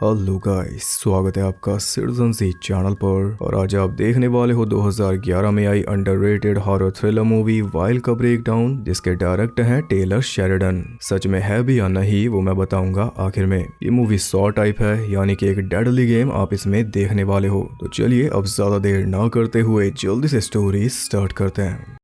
Hello guys, स्वागत है आपका सिटीजन सी चैनल पर। और आज आप देखने वाले हो 2011 में आई underrated horror thriller movie Wild का ब्रेकडाउन, जिसके डायरेक्टर हैं टेलर शेरिडन। सच में है भी या नहीं वो मैं बताऊंगा आखिर में। ये मूवी सॉ टाइप है, यानी कि एक डेडली गेम आप इसमें देखने वाले हो। तो चलिए अब ज्यादा देर ना करते हुए जल्दी से स्टोरी स्टार्ट करते हैं।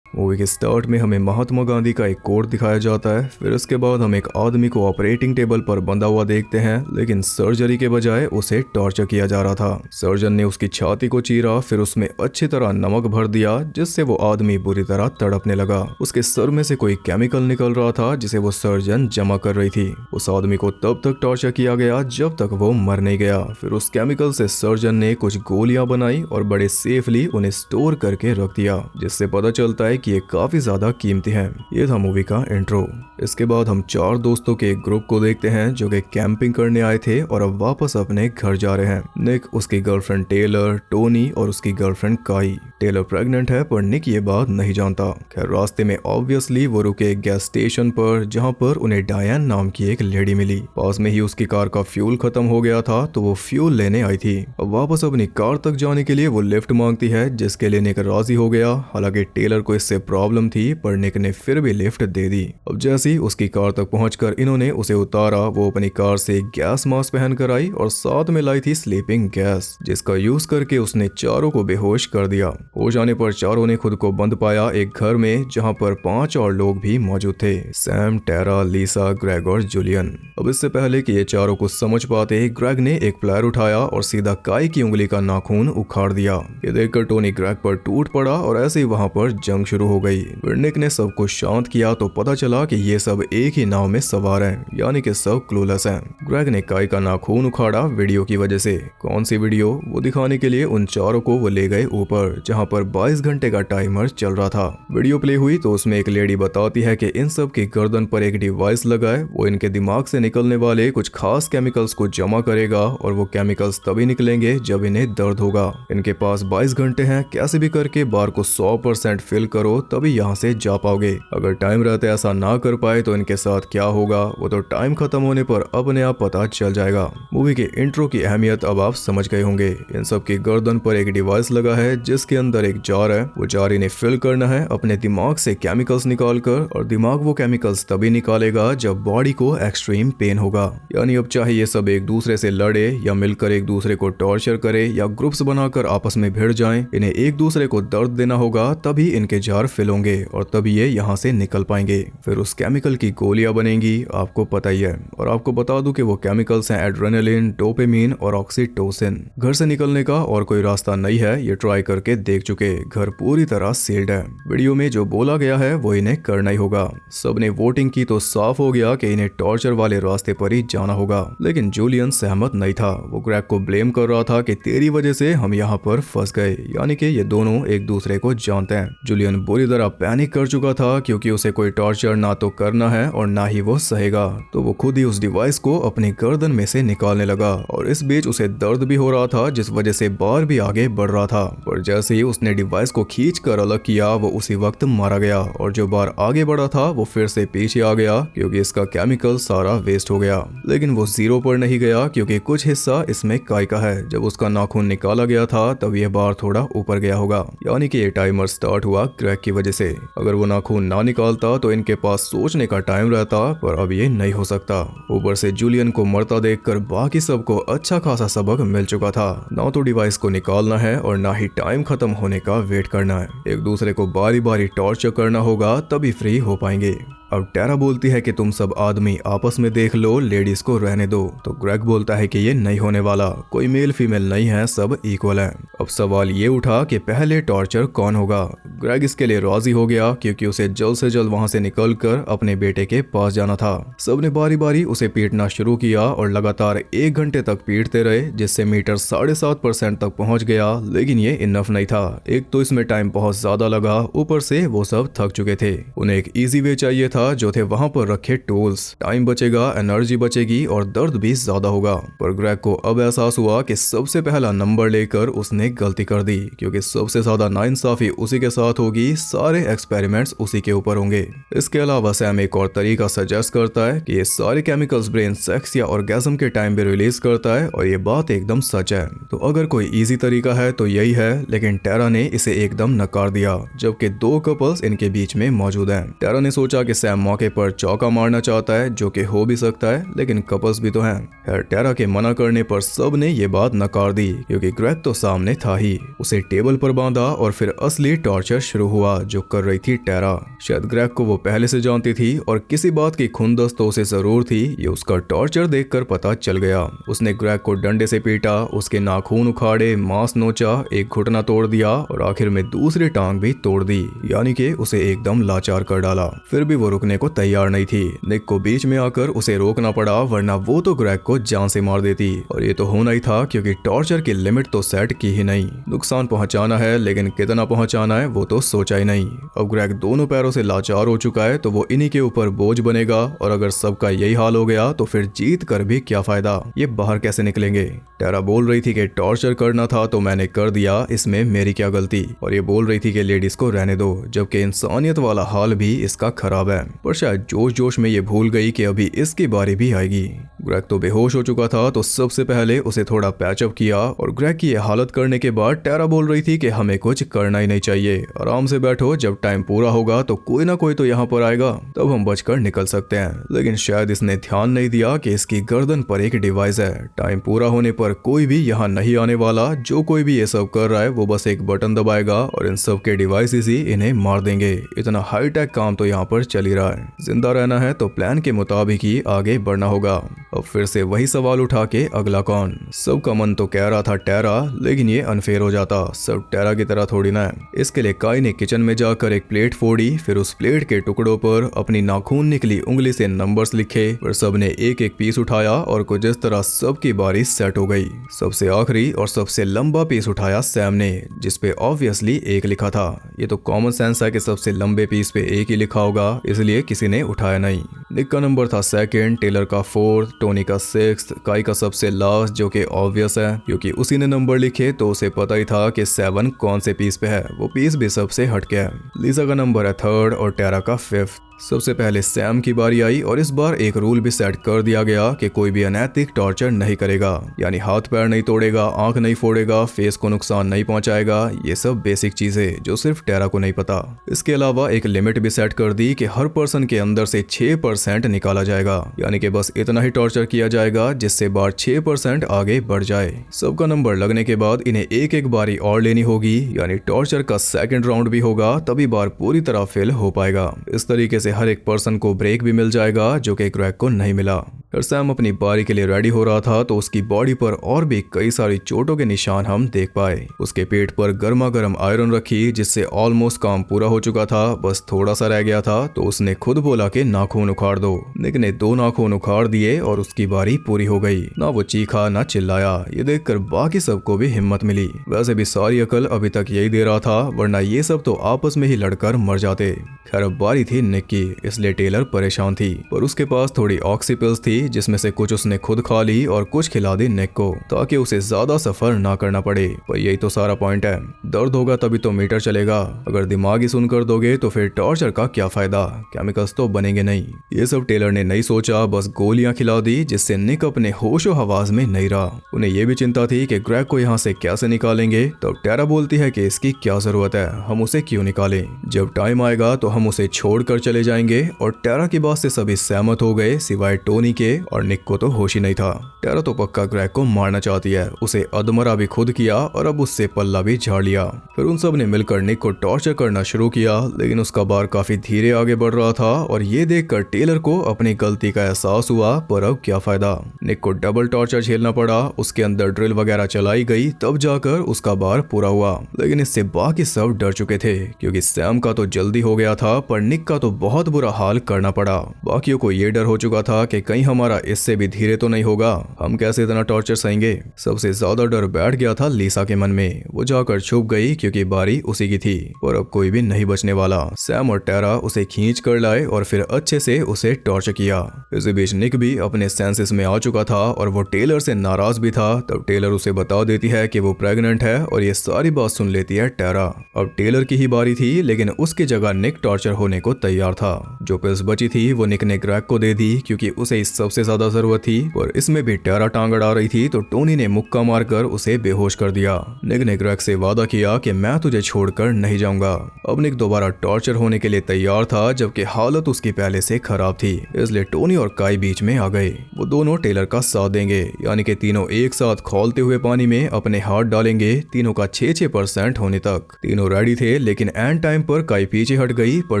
मूवी के स्टार्ट में हमें महात्मा गांधी का एक कोट दिखाया जाता है। फिर उसके बाद हम एक आदमी को ऑपरेटिंग टेबल पर बंधा हुआ देखते हैं, लेकिन सर्जरी के बजाय उसे टॉर्चर किया जा रहा था। सर्जन ने उसकी छाती को चीरा, फिर उसमें अच्छी तरह नमक भर दिया, जिससे वो आदमी बुरी तरह तड़पने लगा। उसके सर में से कोई केमिकल निकल रहा था जिसे वो सर्जन जमा कर रही थी। उस आदमी को तब तक टॉर्चर किया गया जब तक वो मर नहीं गया। फिर उस केमिकल से सर्जन ने कुछ गोलियां बनाई और बड़े सेफली उन्हें स्टोर करके रख दिया, जिससे पता चलता है कि ये काफी ज्यादा कीमती हैं। ये था मूवी का इंट्रो। इसके बाद हम चार दोस्तों के एक ग्रुप को देखते हैं जो कि कैंपिंग करने आए थे और अब वापस अपने घर जा रहे हैं। निक, उसकी गर्लफ्रेंड टेलर, टोनी और उसकी गर्लफ्रेंड काई। टेलर प्रेग्नेंट है पर निक ये बात नहीं जानता। खैर, रास्ते में ऑब्वियसली वो रुके एक गैस स्टेशन पर, जहाँ पर उन्हें डायन नाम की एक लेडी मिली। पास में ही उसकी कार का फ्यूल खत्म हो गया था, तो वो फ्यूल लेने आई थी। अब वापस अपनी कार तक जाने के लिए वो लिफ्ट मांगती है, जिसके लिए निक राजी हो गया। हालांकि टेलर को इससे प्रॉब्लम थी, पर निक ने फिर भी लिफ्ट दे दी। अब जैसे ही उसकी कार तक पहुंचकर इन्होंने उसे उतारा, वो अपनी कार से गैस मास्क पहन कर आई और साथ में लाई थी स्लीपिंग गैस, जिसका यूज करके उसने चारों को बेहोश कर दिया। हो जाने पर चारों ने खुद को बंद पाया एक घर में, जहां पर 5 और लोग भी मौजूद थे: सैम, टेरा, लीसा, ग्रेग और जूलियन। अब इससे पहले कि ये चारों कुछ समझ पाते, ग्रेग ने एक प्लायर उठाया और सीधा काई की उंगली का नाखून उखाड़ दिया। ये देखकर टोनी ग्रेग पर टूट पड़ा और ऐसे ही वहां पर जंग शुरू हो गई। निक ने सब कुछ शांत किया तो पता चला कि ये सब एक ही नाव में सवार हैं, यानी कि सब क्लूलेस हैं। ग्रेग ने काई का नाखून उखाड़ा वीडियो की वजह से। कौन सी वीडियो? वो दिखाने के लिए उन चारों को वो ले गए ऊपर, जहां पर 22 घंटे का टाइमर चल रहा था। वीडियो प्ले हुई तो उसमें एक लेडी बताती है कि इन सब की गर्दन पर एक डिवाइस लगा है, वो इनके दिमाग से निकलने वाले कुछ खास केमिकल्स को जमा करेगा और वो केमिकल्स तभी निकलेंगे जब इन्हें दर्द होगा। इनके पास 22 घंटे हैं, कैसे भी करके बार को 100% फिल करो, तभी यहाँ से जा पाओगे। अगर टाइम रहते ऐसा ना कर पाए तो इनके साथ क्या होगा, वो तो टाइम खत्म होने पर अपने आप पता चल जाएगा। मूवी के इंट्रो की अहमियत अब आप समझ गए होंगे। इन सब की गर्दन पर एक डिवाइस लगा है, जिसके अंदर एक जार है। वो जार इन्हें फिल करना है अपने दिमाग से केमिकल्स निकालकर, और दिमाग वो केमिकल्स तभी निकालेगा जब बॉडी को एक्सट्रीम पेन होगा। यानी अब चाहे ये सब एक दूसरे से लड़े या मिलकर एक दूसरे को टॉर्चर करे या ग्रुप्स बनाकर आपस में भिड़ जाएं, इन्हें एक दूसरे को दर्द देना होगा, तभी इनके जार फिल होंगे और तभी ये यहाँ से निकल पाएंगे। फिर उस केमिकल की गोलियां बनेंगी, आपको पता ही है। और आपको बता दूं कि वो केमिकल्स हैं एड्रेनालिन, डोपामिन और ऑक्सीटोसिन। घर से निकलने का और कोई रास्ता नहीं है, ये ट्राई करके देख चुके। घर पूरी तरह सील्ड है। वीडियो में जो बोला गया है वो इन्हें करना ही होगा। सबने वोटिंग की तो साफ हो गया कि इन्हें टॉर्चर वाले रास्ते पर ही जाना होगा। लेकिन जूलियन सहमत नहीं था। वो ग्रेग को ब्लेम कर रहा था कि तेरी वजह से हम यहाँ पर फंस गए, यानी कि ये दोनों एक दूसरे को जानते हैं। जूलियन बुरी तरह पैनिक कर चुका था, क्योंकि उसे कोई टॉर्चर ना तो करना है और ना ही वो सहेगा। तो वो खुद ही उस डिवाइस को अपनी गर्दन में से निकालने लगा, और इस बीच उसे दर्द भी हो रहा था, जिस वजह से बार भी आगे बढ़ रहा था। पर जैसे ही उसने डिवाइस को खींच कर अलग किया, वो उसी वक्त मारा गया, और जो बार आगे बढ़ा था वो फिर से पीछे आ गया, क्योंकि इसका केमिकल सारा वेस्ट हो गया। लेकिन वो जीरो पर नहीं गया, क्योंकि कुछ हिस्सा इसमें काई का है। जब उसका नाखून निकाला गया था तब यह बार थोड़ा ऊपर गया होगा, यानी कि ये टाइमर स्टार्ट हुआ ग्रेग की वजह से। अगर वो नाखून ना निकालता तो इनके पास सोचने का टाइम रहता, पर अब ये नहीं हो सकता। ऊपर से जूलियन को मरता देखकर बाकी सबको अच्छा खासा सबक मिल चुका था। ना तो डिवाइस को निकालना है और ना ही टाइम खत्म होने का वेट करना है। एक दूसरे को बारी बारी टॉर्चर करना होगा, तभी फ्री हो पाएंगे। अब टेरा बोलती है कि तुम सब आदमी आपस में देख लो, लेडीज को रहने दो। तो ग्रेग बोलता है कि ये नहीं होने वाला, कोई मेल फीमेल नहीं है, सब इक्वल है। अब सवाल ये उठा कि पहले टॉर्चर कौन होगा। ग्रेग इसके लिए राजी हो गया, क्योंकि उसे जल्द से जल्द वहां से निकलकर अपने बेटे के पास जाना था। सबने बारी बारी उसे पीटना शुरू किया और लगातार 1 घंटे तक पीटते रहे, जिससे मीटर 7.5% तक पहुंच गया। लेकिन ये इनफ नहीं था। एक तो इसमें टाइम बहुत ज्यादा लगा, ऊपर से वो सब थक चुके थे। उन्हें एक इजी वे चाहिए था था जो थे वहाँ पर रखे टूल्स। टाइम बचेगा, एनर्जी बचेगी और दर्द भी ज्यादा होगा। पर ग्रेग को अब एहसास हुआ कि सबसे पहला नंबर लेकर उसने गलती कर दी, क्योंकि सबसे ज्यादा नाइंसाफी उसी के साथ होगी, सारे एक्सपेरिमेंट्स उसी के ऊपर होंगे। इसके अलावा सैम एक और तरीका सजेस्ट करता है कि ये सारे केमिकल्स ब्रेन सेक्स या ऑर्गेज्म के टाइम भी रिलीज करता है, और ये बात एकदम सच है। तो अगर कोई इजी तरीका है तो यही है, लेकिन टेरा ने इसे एकदम नकार दिया, जबकि दो कपल्स इनके बीच में मौजूद हैं। टेरा ने सोचा कि सैम मौके पर चौका मारना चाहता है, जो कि हो भी सकता है, लेकिन कपल्स भी तो हैं। खैर, टेरा के मना करने पर सब ने ये बात नकार दी, क्योंकि ग्रेग तो सामने था ही। उसे टेबल पर बांधा और फिर असली टॉर्चर शुरू हुआ जो कर रही थी टेरा। शायद ग्रेग को वो पहले से जानती थी और किसी बात की खुंदस तो उसे जरूर थी, ये उसका टॉर्चर देखकर पता चल गया। उसने ग्रेग को डंडे से पीटा, उसके नाखून उखाड़े, मांस नोचा, एक घुटना तोड़ दिया और आखिर में दूसरी टांग भी तोड़ दी, यानी कि उसे एकदम लाचार कर डाला। फिर भी वो रुकने को तैयार नहीं थी। निक को बीच में आकर उसे रोकना पड़ा, वरना वो तो ग्रेग को जान से मार देती, और ये तो होना ही था, क्योंकि टॉर्चर की लिमिट तो सेट की ही नहीं। नुकसान पहुंचाना है, लेकिन कितना पहुंचाना है वो तो सोचा ही नहीं। अब ग्रेग दोनों पैरों से लाचार हो चुका है, तो वो इन्हीं के ऊपर बोझ बनेगा, और अगर सबका यही हाल हो गया तो फिर जीत कर भी क्या फायदा, ये बाहर कैसे निकलेंगे। टेरा बोल रही थी कि टॉर्चर करना था तो मैंने कर दिया, इसमें मेरी क्या गलती, और ये बोल रही थी कि लेडीज को रहने दो, जबकि इंसानियत वाला हाल भी इसका खराब है। पर शायद जोश जोश में ये भूल गई कि अभी इसकी बारी भी आएगी। ग्रेग तो बेहोश हो चुका था, तो सबसे पहले उसे थोड़ा पैचअप किया, और ग्रेग की ये हालत करने के बाद टेरा बोल रही थी कि हमें कुछ करना ही नहीं चाहिए, आराम से बैठो, जब टाइम पूरा होगा तो कोई ना कोई तो यहाँ पर आएगा, तब हम बचकर निकल सकते हैं। लेकिन शायद इसने ध्यान नहीं दिया कि इसकी गर्दन पर एक डिवाइस है। टाइम पूरा होने पर कोई भी यहाँ नहीं आने वाला, जो कोई भी ये सब कर रहा है वो बस एक बटन दबाएगा और इन सब के डिवाइसेस ही इन्हें मार देंगे। इतना हाईटेक काम तो यहाँ पर चल ही रहा है। जिंदा रहना है तो प्लान के मुताबिक ही आगे बढ़ना होगा। अब फिर से वही सवाल उठा के अगला कौन। सबका मन तो कह रहा था टेरा, लेकिन ये अनफेयर हो जाता, सब टेरा की तरह थोड़ी ना है। इसके लिए काई ने किचन में जाकर एक प्लेट फोड़ी, फिर उस प्लेट के टुकड़ों पर अपनी नाखून निकली उंगली से नंबर्स लिखे, फिर सबने एक एक पीस उठाया और कुछ इस तरह सबकी बारी सेट हो गई। सबसे आखिरी और सबसे लंबा पीस उठाया सैम ने, जिसपे ऑब्वियसली एक लिखा था। ये तो कॉमन सेंस है कि सबसे लंबे पीस पे एक ही लिखा होगा, इसलिए किसी ने उठाया नहीं। निक का नंबर था सेकंड, टेलर का फोर्थ, टोनी का सिक्स्थ, काई का सबसे लास्ट, जो कि ऑब्वियस है क्योंकि उसी ने नंबर लिखे तो उसे पता ही था कि 7 कौन से पीस पे है। वो पीस भी सबसे हटके है। लीजा का नंबर है थर्ड और टेरा का फिफ्थ। सबसे पहले सैम की बारी आई, और इस बार एक रूल भी सेट कर दिया गया कि कोई भी अनैतिक टॉर्चर नहीं करेगा, यानी हाथ पैर नहीं तोड़ेगा, आंख नहीं फोड़ेगा, फेस को नुकसान नहीं पहुंचाएगा। ये सब बेसिक चीजें जो सिर्फ टेरा को नहीं पता। इसके अलावा एक लिमिट भी सेट कर दी कि हर पर्सन के अंदर से 6% निकाला जाएगा, यानी कि बस इतना ही टॉर्चर किया जाएगा जिससे बार 6% आगे बढ़ जाए। सबका नंबर लगने के बाद इन्हें एक एक बारी और लेनी होगी, यानी टॉर्चर का सेकंड राउंड भी होगा, तभी बार पूरी तरह फिल हो पाएगा। इस तरीके से हर एक पर्सन को ब्रेक भी मिल जाएगा, जो कि ग्रेग को नहीं मिला। फिर सैम अपनी बारी के लिए रेडी हो रहा था तो उसकी बॉडी पर और भी कई सारी चोटों के निशान हम देख पाए। उसके पेट पर गर्मा गर्म आयरन रखी, जिससे ऑलमोस्ट काम पूरा हो चुका था, बस थोड़ा सा रह गया था। तो उसने खुद बोला कि नाखून उखाड़ दो। निक ने 2 नाखून उखाड़ दिए और उसकी बारी पूरी हो गई। ना वो चीखा ना चिल्लाया। ये देखकर बाकी सबको भी हिम्मत मिली। वैसे भी सारी अकल अभी तक यही दे रहा था, वरना ये सब तो आपस में ही लड़कर मर जाते। खैर अब बारी थी निक की, इसलिए टेलर परेशान थी, पर उसके पास थोड़ी ऑक्सी पिल्स थी, जिसमें से कुछ उसने खुद खा ली और कुछ खिला दी निक को, ताकि उसे ज्यादा सफर ना करना पड़े। पर यही तो सारा पॉइंट है, दर्द होगा तभी तो मीटर चलेगा। अगर दिमाग ही सुनकर दोगे तो फिर टॉर्चर का क्या फायदा, केमिकल्स तो बनेंगे नहीं। ये सब टेलर ने नहीं सोचा, बस गोलियां खिला दी, जिससे निक अपने होशो हवास में नहीं रहा। उन्हें यह भी चिंता थी कि ग्रेग को यहाँ से कैसे निकालेंगे। तो टेरा बोलती है कि इसकी क्या जरूरत है, हम उसे क्यों निकालें, जब टाइम आएगा तो हम उसे छोड़कर चले जाएंगे। और टेरा की बात से सभी सहमत हो गए, सिवाय टोनी के, और निक को तो होश ही नहीं था। टेरा तो पक्का ग्रेग को मारना चाहती है, उसे अधमरा भी खुद किया और अब उससे पल्ला भी झाड़ लिया। फिर उन सब ने मिलकर निक को टॉर्चर करना शुरू किया, लेकिन उसका बार काफी धीरे आगे बढ़ रहा था, और ये देखकर टेलर को अपनी गलती का एहसास हुआ। पर अब क्या फायदा, निक को डबल टॉर्चर झेलना पड़ा। उसके अंदर ड्रिल वगैरह चलाई गई, तब जाकर उसका बार पूरा हुआ। लेकिन इससे बाकी सब डर चुके थे, क्योंकि सैम का तो जल्दी हो गया था, पर निक का तो बहुत बुरा हाल करना पड़ा। बाकियों को ये डर हो चुका था कि कहीं हमारा इससे भी धीरे तो नहीं होगा, हम कैसे इतना टॉर्चर सहेंगे। सबसे ज्यादा डर बैठ गया था लिसा के मन में। वो जाकर छुप गई क्योंकि बारी उसी की थी और अब कोई भी नहीं बचने वाला। सैम और टेरा उसे खींच कर लाए और फिर अच्छे से उसे टॉर्चर किया। इसी बीच निक भी अपने सेंसेस में आ चुका था और वो टेलर से नाराज भी था। तब टेलर उसे बता देती है कि वो प्रेग्नेंट है और ये सारी बात सुन लेती है टेरा। अब टेलर की ही बारी थी, लेकिन उसकी जगह निक टॉर्चर होने को तैयार था। जो पिल्स बची थी वो निक ने ग्रेग को दे दी क्योंकि उसे इस सबसे ज्यादा जरूरत थी, और इसमें भी टेरा टांग अड़ा रही थी तो टोनी ने मुक्का मारकर उसे बेहोश कर दिया। निक ने ग्रेग से वादा किया कि मैं तुझे छोड़कर नहीं जाऊंगा। अब निक दोबारा टॉर्चर होने के लिए तैयार था, जबकि हालत उसकी पहले से खराब थी, इसलिए टोनी और काई बीच में आ गए। वो दोनों टेलर का साथ देंगे, यानी कि तीनों एक साथ खौलते हुए पानी में अपने हाथ डालेंगे, तीनों का 6% होने तक। तीनों रेडी थे, लेकिन एंड टाइम पर काई पीछे हट गई, पर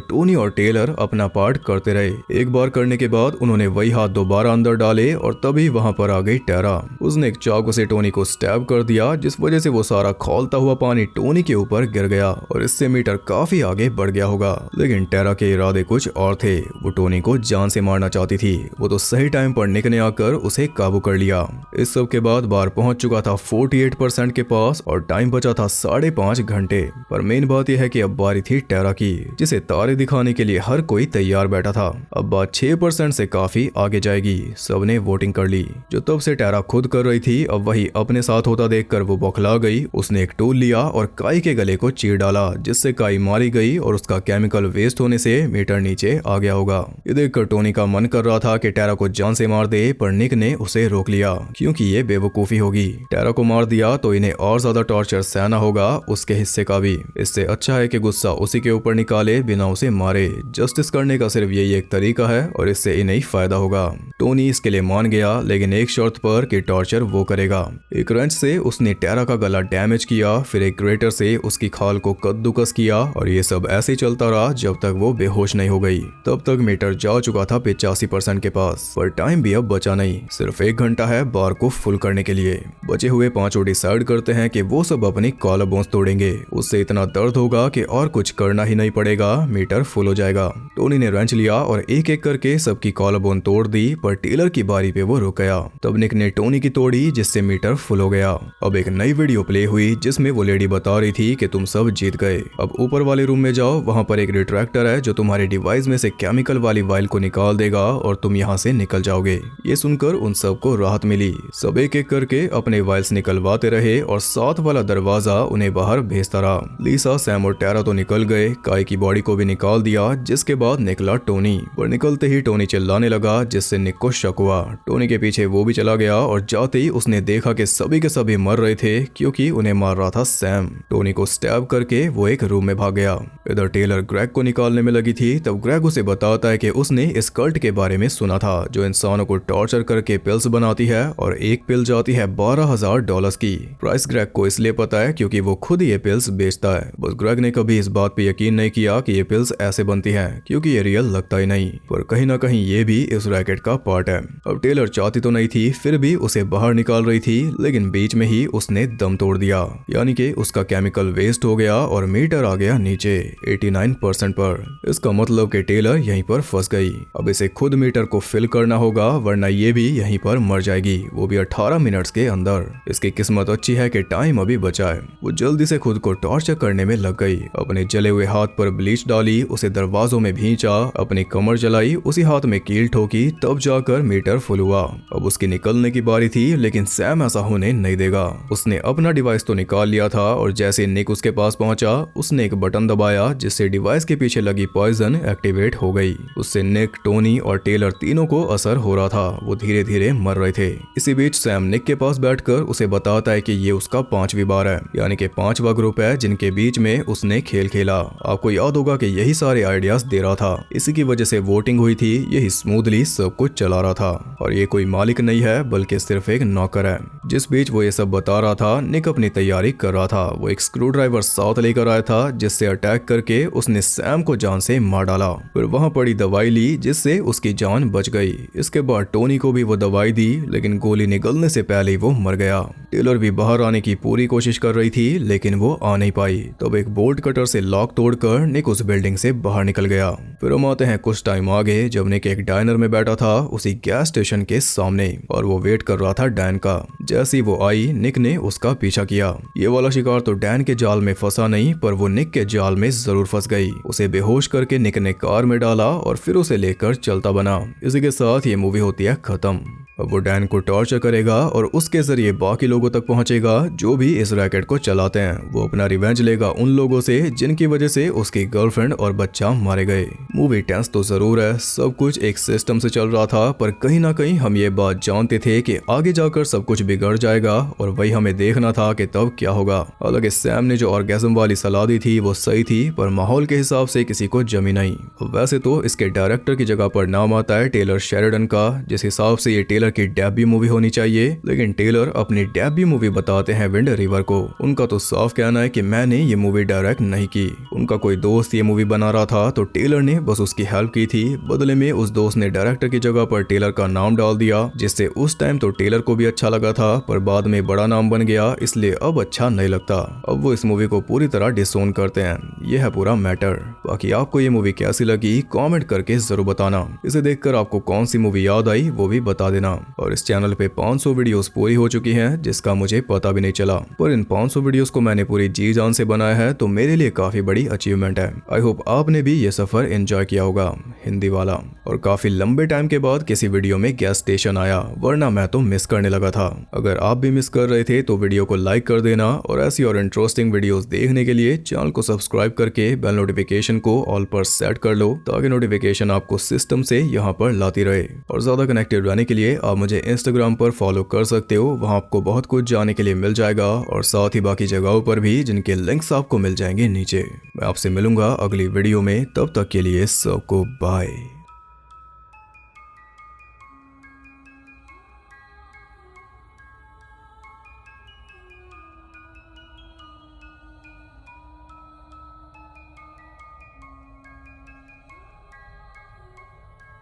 टोनी और टेलर अपना पार्ट करते रहे। एक बार करने के बाद उन्होंने वही हाथ दोबारा अंदर डाले और तभी वहां पर आ गई टेरा। उसने एक चाकू से टोनी को स्टैब कर दिया, जिस वजह से वो सारा खौलता हुआ पानी टोनी के ऊपर गिर गया और इससे मीटर काफी आगे बढ़ गया होगा। लेकिन टेरा के इरादे कुछ और थे। वो टोनी को जान से मारना चाहती थी। वो तो सही टाइम पर निक ने आकर उसे काबू कर लिया। इस सब के बाद बार पहुंच चुका था 48% के पास और टाइम बचा था 5.5 घंटे। पर मेन बात यह है कि अब बारी थी टेरा की, जिसे तारे दिखाने के लिए हर कोई तैयार बैठा था। अब बात 6% से काफी आगे जाएगी। सबने वोटिंग कर ली। जो तब से टेरा खुद कर रही थी, अब वही अपने साथ होता देखकर वो बौखला गई। उसने एक टूल लिया और काई के गले को चीर डाला, जिससे काई मारी गई और उसका केमिकल वेस्ट होने से मीटर नीचे आ गया होगा। ये देखकर टोनी का मन कर रहा था कि टेरा को जान से मार दे, पर निक ने उसे रोक लिया क्योंकि ये बेवकूफी होगी। टेरा को मार दिया तो इन्हें और ज्यादा टॉर्चर सहना होगा, उसके हिस्से का भी। इससे अच्छा है कि गुस्सा उसी के ऊपर निकाले बिना उसे मारे। जस्टिस करने का सिर्फ यही एक तरीका है और इससे इन्हें फायदा होगा। टोनी इसके लिए मान गया, लेकिन एक शर्त पर कि टॉर्चर वो करेगा। एक रेंच से उसने टेरा का गला डैमेज किया, फिर एक ग्रेटर से उसकी खाल को कद्दूकस किया और ये सब ऐसे ही चलता रहा जब तक वो बेहोश नहीं हो गई। तब तक मीटर जा चुका था 85% के पास, पर टाइम भी अब बचा नहीं। सिर्फ 1 घंटा है बार को फुल करने के लिए। बचे हुए 5 डिसाइड करते हैं कि वो सब अपनी कॉलर बोन्स तोड़ेंगे। उससे इतना दर्द होगा कि और कुछ करना ही नहीं पड़ेगा, मीटर फुल हो जाएगा। टोनी ने रेंच लिया और एक एक करके सबकी कॉलर बोन तोड़ दी, पर टेलर की बारी पे वो रुक गया। तब निक ने टोनी की तोड़ी, जिससे मीटर फुल हो गया। अब एक नई वीडियो प्ले हुई जिसमें वो लेडी बता रही थी कि तुम सब जीत गए। अब ऊपर वाले रूम में जाओ, वहां पर एक रिट्रैक्टर है जो तुम्हारे डिवाइस में से केमिकल वाली वाइल को निकाल देगा और तुम यहाँ से निकल जाओगे। ये सुनकर उन सबको राहत मिली। सब एक एक करके अपने वाइल्स निकलवाते रहे और साथ वाला दरवाजा उन्हें बाहर भेजता रहा। लिसा, सैम और टेरा तो निकल गए। काई की बॉडी को भी निकाल दिया, जिसके बाद निकला टोनी। पर निकलते ही टोनी चिल्लाने लगा, जिससे निक को शक हुआ। टोनी के पीछे वो भी चला गया और जाते ही उसने देखा कि सभी के सभी मर रहे थे क्योंकि उन्हें मार रहा था सैम। टोनी को स्टैब करके वो एक रूम में भाग गया। इधर टेलर ग्रेग को निकालने में लगी थी। तब ग्रेग उसे बताता है कि उसने इस कल्ट के बारे में सुना था जो इंसानों को टॉर्चर करके पिल्स बनाती है और एक पिल जाती है $12,000 की। प्राइस ग्रेग को इसलिए पता है क्योंकि वो खुद ये पिल्स बेचता है। बस ग्रेग ने कभी इस बात पे यकीन नहीं किया कि ये पिल्स ऐसे बनती हैं, क्योंकि ये रियल लगता ही नहीं। पर कहीं ना कहीं ये भी इस रैकेट का पार्ट है। अब टेलर चाहती तो नहीं थी, फिर भी उसे बाहर निकाल रही थी, लेकिन बीच में ही उसने दम तोड़ दिया, यानी कि उसका केमिकल वेस्ट हो गया और मीटर आ गया नीचे 89% पर। इसका मतलब कि टेलर यहीं पर फंस गई। अब इसे खुद मीटर को फिल करना होगा, वरना ये भी यहीं पर मर जाएगी, वो भी 18 मिनट्स के अंदर। इसकी किस्मत अच्छी है कि टाइम अभी बचा है। वो जल्दी से खुद को टॉर्चर करने में लग गई। अपने जले हुए हाथ पर ब्लीच डाली, उसे दरवाजों में भींचा, अपनी कमर जलाई, उसी हाथ में कील ठोकी, तब जाकर मीटर फुल हुआ। अब उसकी निकलने की बारी थी, लेकिन सैम ऐसा होने नहीं देगा। उसने अपना डिवाइस तो निकाल लिया था और जैसे निक उसके पास पहुंचा, उसने एक बटन दबाया, जिससे डिवाइस के पीछे लगी पॉइजन एक्टिवेट हो गई। उससे निक, टोनी और टेलर तीनों को असर हो रहा था। वो धीरे धीरे मर रहे थे। इसी बीच सैम निक के पास बैठकर उसे बताता है कि ये उसका 5वीं बार है, यानी कि 5वां ग्रुप है जिनके बीच में उसने खेल खेला। आपको याद होगा कि यही सारे आइडियाज दे रहा था। इसी की वजह से वोटिंग हुई थी। यही स्मूथली सब कुछ चला रहा था और ये कोई मालिक नहीं है, बल्कि सिर्फ एक नौकर है। जिस बीच वो ये सब बता रहा था, निक अपनी तैयारी कर रहा था। वो एक स्क्रू ड्राइवर साथ लेकर आया था, जिससे अटैक करके उसने सैम को जान से मार डाला। फिर वहाँ पड़ी दवाई ली जिससे उसकी जान बच गई। इसके बाद टोनी को भी वो दवाई दी, लेकिन गोली निकलने से पहले ही वो मर गया। टेलर भी बाहर आने की पूरी कोशिश कर रही थी, लेकिन वो आ नहीं पाई। तब एक बोल्ट कटर से लॉक तोड़कर निक उस बिल्डिंग से बाहर निकल गया। फिर हम आते हैं कुछ टाइम आगे, जब निक एक डायनर में बैठा था उसी गैस स्टेशन के सामने, और वो वेट कर रहा था डैन का। जैसी वो आई, निक ने उसका पीछा किया। ये वाला शिकार तो डैन के जाल में फंसा नहीं, पर वो निक के जाल में जरूर फंस गई। उसे बेहोश करके निक ने कार में डाला और फिर उसे लेकर चलता बना। इसी के साथ ये मूवी होती है खत्म। अब वो डैन को टॉर्चर करेगा और उसके जरिए बाकी लोगों तक पहुंचेगा जो भी इस रैकेट को चलाते हैं। वो अपना रिवेंज लेगा उन लोगों से जिनकी वजह से उसकी गर्लफ्रेंड और बच्चा मारे गए। मूवी टेंस तो जरूर है, सब कुछ एक सिस्टम से चल रहा था, पर कहीं ना कहीं हम ये बात जानते थे कि आगे जाकर सब कुछ बिगड़ जाएगा, और वही हमें देखना था कि तब क्या होगा। हालांकि सैम ने जो ऑर्गेज्म वाली सलाह दी थी वो सही थी, पर माहौल के हिसाब से किसी को जमी नहीं। वैसे तो इसके डायरेक्टर की जगह पर नाम आता है टेलर शेरिडन का, जिस हिसाब से ये टेलर की डेब्यू मूवी होनी चाहिए, लेकिन टेलर अपनी डेब्यू मूवी बताते हैं विंड रिवर को। उनका तो साफ कहना है कि मैंने ये मूवी डायरेक्ट नहीं की। उनका कोई दोस्त ये मूवी बना रहा था तो टेलर ने बस उसकी हेल्प की थी। बदले में उस दोस्त ने डायरेक्टर की जगह पर टेलर का नाम डाल दिया, जिससे उस टाइम तो टेलर को भी अच्छा लगा था, पर बाद में बड़ा नाम बन गया, इसलिए अब अच्छा नहीं लगता। अब वो इस मूवी को पूरी तरह डिसोन करते हैं। यह है पूरा मैटर। बाकी आपको ये मूवी कैसी लगी कमेंट करके जरूर बताना। इसे देखकर आपको कौन सी मूवी याद आई वो भी बता देना। और इस चैनल पे 500 वीडियोस पूरी हो चुकी हैं, जिसका मुझे पता भी नहीं चला, पर इन 500 वीडियोस को मैंने पूरी जी जान से बनाया है, तो मेरे लिए काफी बड़ी अचीवमेंट है। आई होप आपने भी ये सफर एंजॉय किया होगा, हिंदी वाला। और काफी लंबे टाइम के बाद किसी वीडियो में गैस स्टेशन आया, वरना मैं तो मिस करने लगा था। अगर आप भी मिस कर रहे थे तो वीडियो को लाइक कर देना, और ऐसी और इंटरेस्टिंग वीडियोस देखने के लिए चैनल को सब्सक्राइब करके बेल नोटिफिकेशन को ऑल पर सेट कर लो, ताकि नोटिफिकेशन आपको सिस्टम से यहाँ पर लाती रहे। और ज्यादा कनेक्टेड रहने के लिए आप मुझे इंस्टाग्राम पर फॉलो कर सकते हो, वहां आपको बहुत कुछ जानने के लिए मिल जाएगा, और साथ ही बाकी जगहों पर भी, जिनके लिंक्स आपको मिल जाएंगे नीचे। मैं आपसे मिलूंगा अगली वीडियो में, तब तक के लिए सबको बाय।